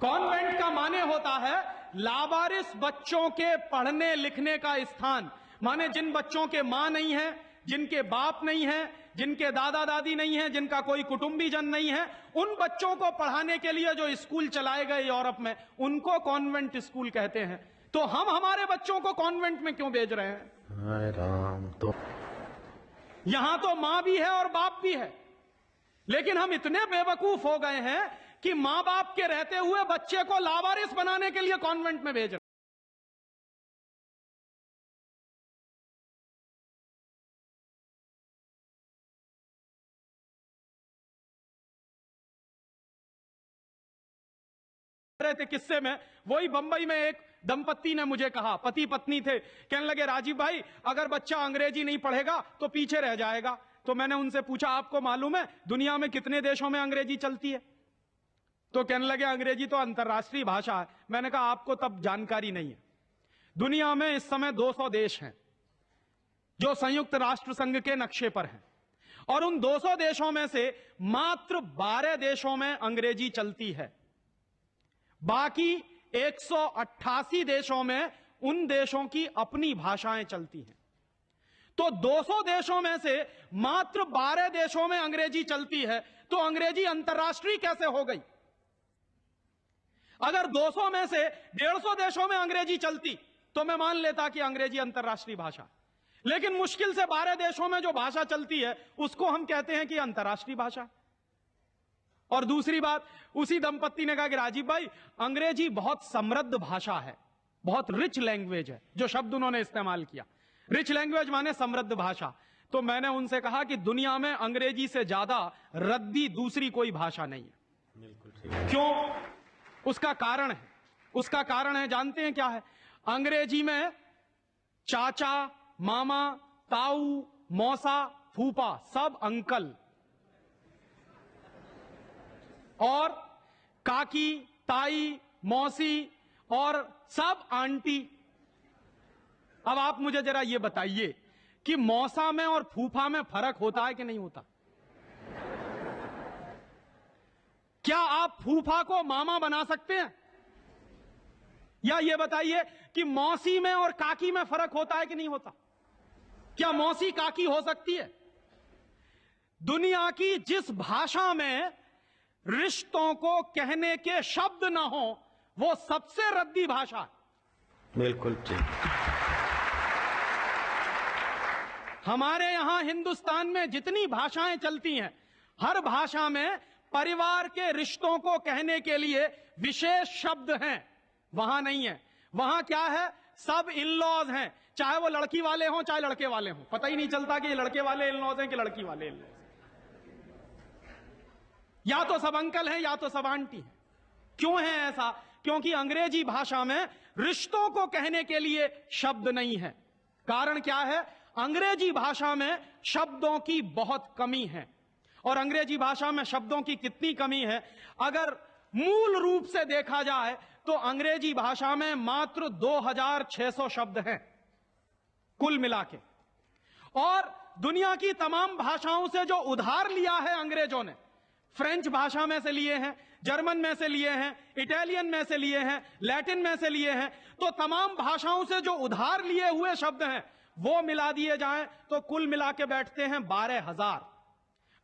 Convent का माने होता है लावारिस बच्चों के पढ़ने लिखने का स्थान। माने जिन बच्चों के मां नहीं है, जिनके बाप नहीं है, जिनके दादा दादी नहीं है, जिनका कोई कुटुंबीजन नहीं है, उन बच्चों को पढ़ाने के लिए जो स्कूल चलाए गए यूरोप में, उनको कॉन्वेंट स्कूल कहते हैं। तो हम हमारे बच्चों को कॉन्वेंट में क्यों भेज रहे हैं? हाय राम। तो यहां तो मां भी है और बाप भी है, लेकिन हम इतने बेवकूफ हो गए हैं कि मां बाप के रहते हुए बच्चे को लावारिस बनाने के लिए कॉन्वेंट में भेज रहे हैं। रहे थे किस्से में, वही बंबई में एक दंपत्ति ने मुझे कहा, पति पत्नी थे, कहने लगे राजीव भाई अगर बच्चा अंग्रेजी नहीं पढ़ेगा तो पीछे रह जाएगा। तो मैंने उनसे पूछा आपको मालूम है दुनिया में कितने देशों में अंग्रेजी चलती है? तो कहने लगे अंग्रेजी तो अंतर्राष्ट्रीय भाषा है। मैंने कहा आपको तब जानकारी नहीं है। दुनिया में इस समय 200 देश हैं जो संयुक्त राष्ट्र संघ के नक्शे पर हैं, और उन 200 देशों में से मात्र 12 देशों में अंग्रेजी चलती है। बाकी 188 देशों में उन देशों की अपनी भाषाएं चलती हैं। तो 200 देशों में से मात्र 12 देशों में अंग्रेजी चलती है, तो अंग्रेजी अंतर्राष्ट्रीय कैसे हो गई? अगर 200 में से 150 देशों में अंग्रेजी चलती तो मैं मान लेता कि अंग्रेजी अंतर्राष्ट्रीय भाषा, लेकिन मुश्किल से 12 देशों में जो भाषा चलती है उसको हम कहते हैं कि अंतर्राष्ट्रीय भाषा। और दूसरी बात, उसी दंपत्ति ने कहा कि राजीव भाई अंग्रेजी बहुत समृद्ध भाषा है, बहुत रिच लैंग्वेज है। जो शब्द उन्होंने इस्तेमाल किया, रिच लैंग्वेज माने समृद्ध भाषा। तो मैंने उनसे कहा कि दुनिया में अंग्रेजी से ज्यादा रद्दी दूसरी कोई भाषा नहीं है। बिल्कुल ठीक। क्यों? उसका कारण है, उसका कारण है जानते हैं क्या है? अंग्रेजी में चाचा, मामा, ताऊ, मौसा, फूफा सब अंकल, और काकी, ताई, मौसी और सब आंटी। अब आप मुझे जरा यह बताइए कि मौसा में और फूफा में फर्क होता है कि नहीं होता? क्या आप फूफा को मामा बना सकते हैं? या यह बताइए कि मौसी में और काकी में फर्क होता है कि नहीं होता? क्या मौसी काकी हो सकती है? दुनिया की जिस भाषा में रिश्तों को कहने के शब्द ना हो वो सबसे रद्दी भाषा है। बिल्कुल ठीक। हमारे यहां हिंदुस्तान में जितनी भाषाएं चलती हैं, हर भाषा में परिवार के रिश्तों को कहने के लिए विशेष शब्द हैं। वहां नहीं है। वहां क्या है? सब इन लॉज हैं, चाहे वो लड़की वाले हों चाहे लड़के वाले हों। पता ही नहीं चलता कि ये लड़के वाले इन लॉज हैं कि लड़की वाले इन लॉज। या तो सब अंकल हैं या तो सब आंटी हैं। क्यों है ऐसा? क्योंकि अंग्रेजी भाषा में रिश्तों को कहने के लिए शब्द नहीं है। कारण क्या है? अंग्रेजी भाषा में शब्दों की बहुत कमी है। और अंग्रेजी भाषा में शब्दों की कितनी कमी है? अगर मूल रूप से देखा जाए तो अंग्रेजी भाषा में मात्र 2600 शब्द हैं कुल मिला के। और दुनिया की तमाम भाषाओं से जो उधार लिया है अंग्रेजों ने, फ्रेंच भाषा में से लिए हैं, जर्मन में से लिए हैं, इटालियन में से लिए हैं, लैटिन में से लिए हैं, तो तमाम भाषाओं से जो उधार लिए हुए शब्द हैं वो मिला दिए जाएं तो कुल मिला के बैठते हैं 12,000।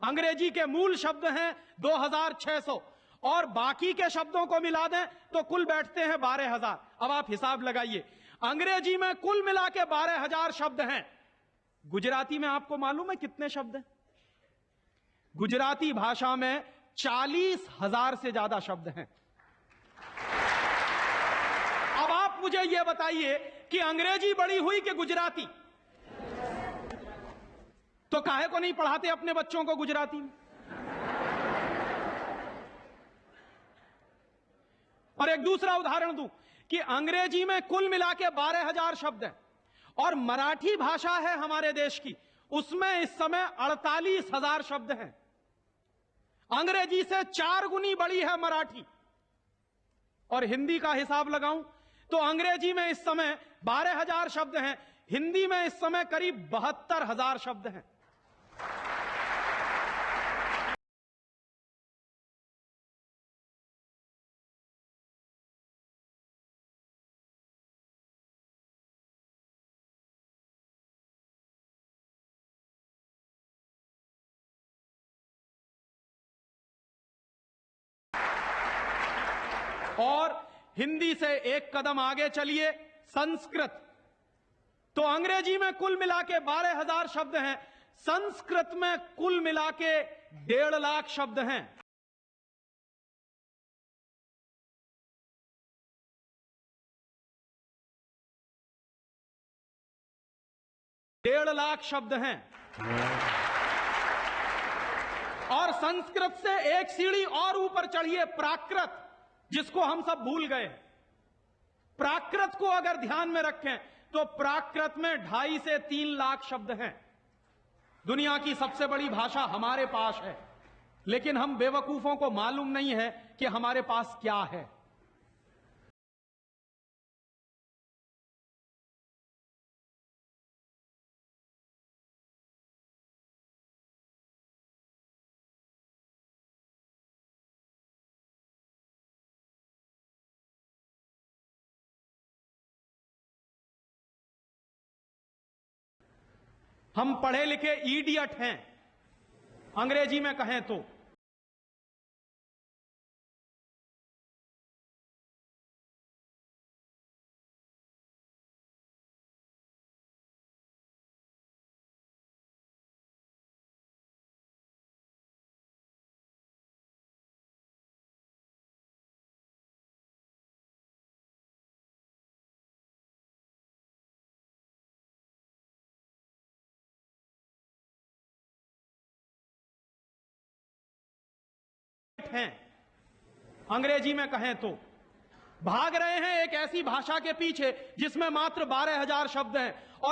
अंग्रेजी के मूल शब्द हैं 2600 और बाकी के शब्दों को मिला दें तो कुल बैठते हैं 12,000। अब आप हिसाब लगाइए, अंग्रेजी में कुल मिला के 12,000 शब्द हैं। गुजराती में आपको मालूम है कितने शब्द हैं? गुजराती भाषा में 40,000 से ज्यादा शब्द हैं। अब आप मुझे यह बताइए कि अंग्रेजी बड़ी हुई कि गुजराती? तो काहे को नहीं पढ़ाते अपने बच्चों को गुजराती में? और एक दूसरा उदाहरण दूं कि अंग्रेजी में कुल मिला के 12,000 शब्द हैं, और मराठी भाषा है हमारे देश की, उसमें इस समय 48,000 शब्द हैं। अंग्रेजी से 4 गुनी बड़ी है मराठी। और हिंदी का हिसाब लगाऊं तो अंग्रेजी में इस समय 12,000 शब्द हैं, हिंदी में इस समय करीब 72,000 शब्द हैं। और हिंदी से एक कदम आगे चलिए, संस्कृत। तो अंग्रेजी में कुल मिला के 12,000 शब्द हैं, संस्कृत में कुल मिला के 1.5 लाख शब्द हैं। डेढ़ लाख शब्द हैं। और संस्कृत से एक सीढ़ी और ऊपर चढ़िए, प्राकृत, जिसको हम सब भूल गए। प्राकृत को अगर ध्यान में रखें तो प्राकृत में 2.5 से 3 लाख शब्द हैं। दुनिया की सबसे बड़ी भाषा हमारे पास है, लेकिन हम बेवकूफों को मालूम नहीं है कि हमारे पास क्या है। हम पढ़े लिखे इडियट हैं, अंग्रेजी में कहें तो। हैं, अंग्रेजी में कहें तो। भाग रहे हैं एक ऐसी भाषा के पीछे जिसमें मात्र 12,000 शब्द हैं। और